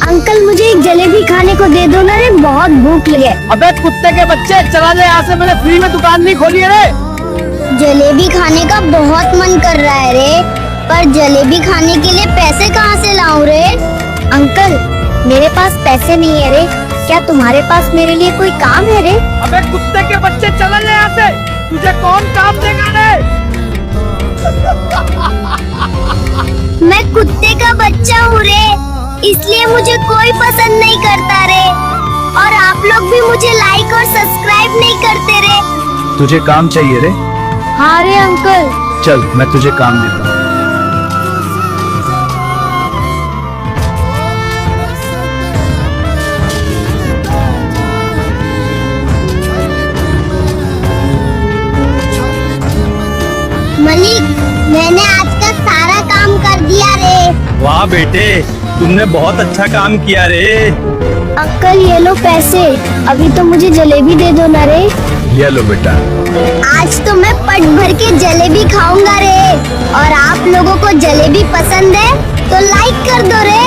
Uncle मुझे एक जलेबी खाने को दे दो ना रे, बहुत भूख लगे। अबे कुत्ते के बच्चे, चला जा यहाँ से, मैंने फ्री में दुकान नहीं खोली है रे। जलेबी खाने का बहुत मन कर रहा है रे, पर जलेबी खाने के लिए पैसे कहाँ से लाऊं रे? अंकल मेरे पास पैसे नहीं है रे, क्या तुम्हारे पास मेरे लिए कोई काम है रे? अबे कुत्ते के बच्चे, चला जा यहाँ से, तुझे कौन काम देगा रे? मैं कुत्ते का बच्चा हूँ रे, इसलिए मुझे कोई पसंद नहीं करता रे, और आप लोग भी मुझे लाइक और सब्सक्राइब नहीं करते रे। तुझे काम चाहिए रे? हाँ रे अंकल। चल मैं तुझे काम देता हूँ। मलिक, मैंने आज का सारा काम कर दिया रे। वाह बेटे, तुमने बहुत अच्छा काम किया रे। अंकल ये लो पैसे, अभी तो मुझे जलेबी दे दो ना रे। ये लो बेटा। आज तो मैं पेट भर के जलेबी खाऊंगा रे, और आप लोगों को जलेबी पसंद है तो लाइक कर दो रे।